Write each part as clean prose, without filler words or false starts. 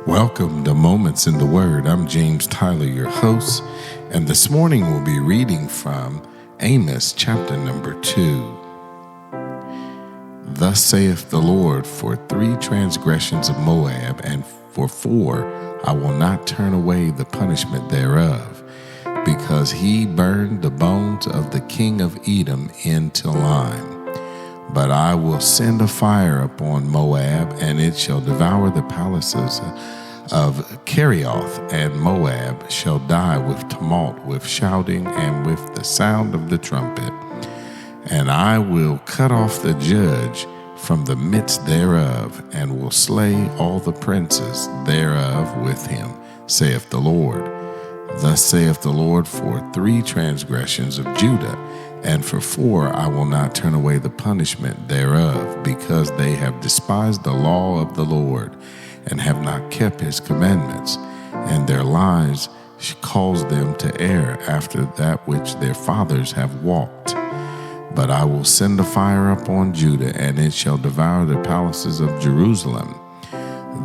Welcome to Moments in the Word. I'm James Tyler, your host, and this morning we'll be reading from Amos chapter number 2. Thus saith the Lord, for 3 transgressions of Moab, and for 4 I will not turn away the punishment thereof, because he burned the bones of the king of Edom into lime. But I will send a fire upon Moab, and it shall devour the palaces of Kerioth, and Moab shall die with tumult, with shouting, and with the sound of the trumpet. And I will cut off the judge from the midst thereof, and will slay all the princes thereof with him, saith the Lord. Thus saith the Lord, for 3 transgressions of Judah, and for 4 I will not turn away the punishment thereof, because they have despised the law of the Lord, and have not kept his commandments, and their lies cause them to err after that which their fathers have walked. But I will send a fire upon Judah, and it shall devour the palaces of Jerusalem.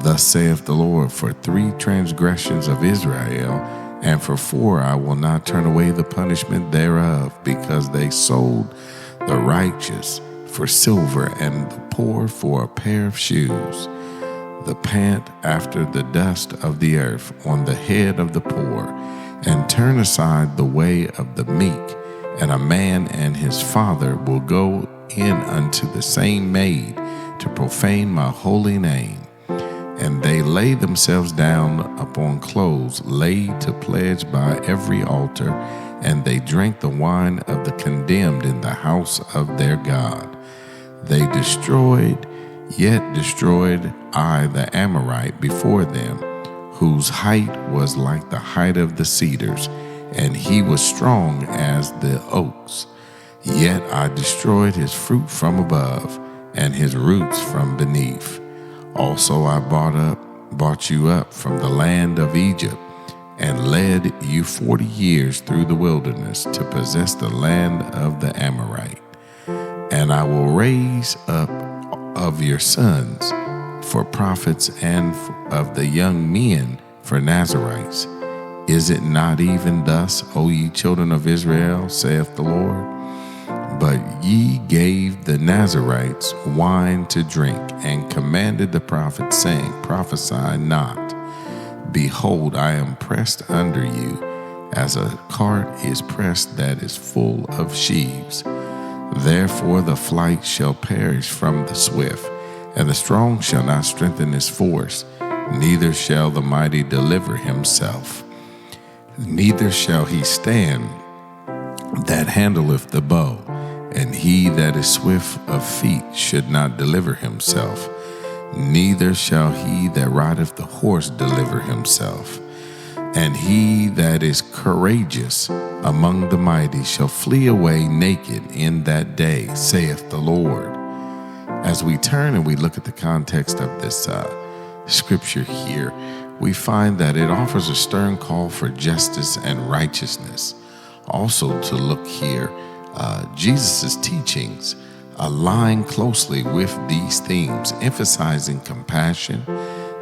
Thus saith the Lord, for 3 transgressions of Israel, and for 4 I will not turn away the punishment thereof, because they sold the righteous for silver, and the poor for a pair of shoes. The pant after the dust of the earth on the head of the poor, and turn aside the way of the meek. And a man and his father will go in unto the same maid to profane my holy name. And they lay themselves down upon clothes laid to pledge by every altar, and they drank the wine of the condemned in the house of their God. They destroyed, yet destroyed I the Amorite before them, whose height was like the height of the cedars, and he was strong as the oaks. Yet I destroyed his fruit from above, and his roots from beneath. Also I brought you up from the land of Egypt, and led you 40 years through the wilderness to possess the land of the Amorite. And I will raise up of your sons for prophets, and of the young men for Nazarites. Is it not even thus, O ye children of Israel, saith the Lord? But ye gave the Nazarites wine to drink, and commanded the prophets, saying, Prophesy not. Behold, I am pressed under you, as a cart is pressed that is full of sheaves. Therefore the flight shall perish from the swift, and the strong shall not strengthen his force, neither shall the mighty deliver himself. Neither shall he stand that handleth the bow, and he that is swift of feet should not deliver himself. Neither shall he that rideth the horse deliver himself. And he that is courageous among the mighty shall flee away naked in that day, saith the Lord. As we turn and we look at the context of this scripture here, we find that it offers a stern call for justice and righteousness. Also to look here, Jesus' teachings align closely with these themes, emphasizing compassion,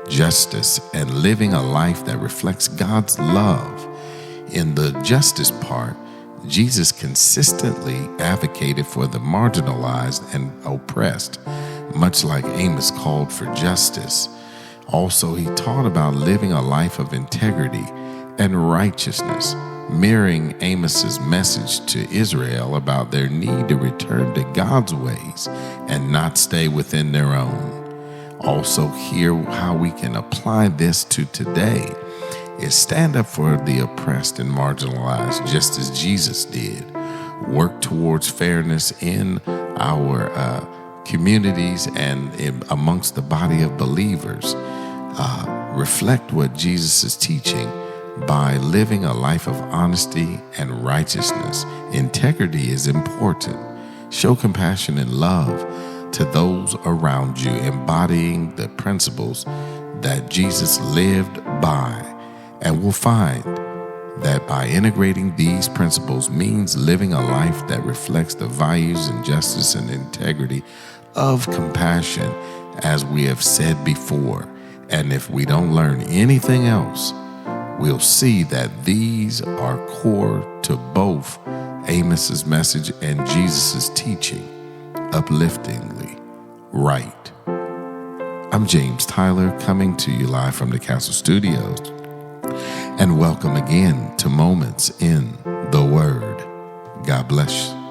justice, and living a life that reflects God's love. In the justice part, Jesus consistently advocated for the marginalized and oppressed, much like Amos called for justice. Also, he taught about living a life of integrity and righteousness, mirroring Amos's message to Israel about their need to return to God's ways and not stay within their own. Also, here how we can apply this to today is stand up for the oppressed and marginalized, just as Jesus did. Work towards fairness in our communities and amongst the body of believers. Reflect what Jesus is teaching by living a life of honesty and righteousness. Integrity is important. Show compassion and love to those around you, embodying the principles that Jesus lived by. And we'll find that by integrating these principles means living a life that reflects the values and justice and integrity of compassion, as we have said before, And if we don't learn anything else, we'll see that these are core to both Amos's message and Jesus's teaching, upliftingly right. I'm James Tyler, coming to you live from the Castle Studios, and welcome again to Moments in the Word. God bless you.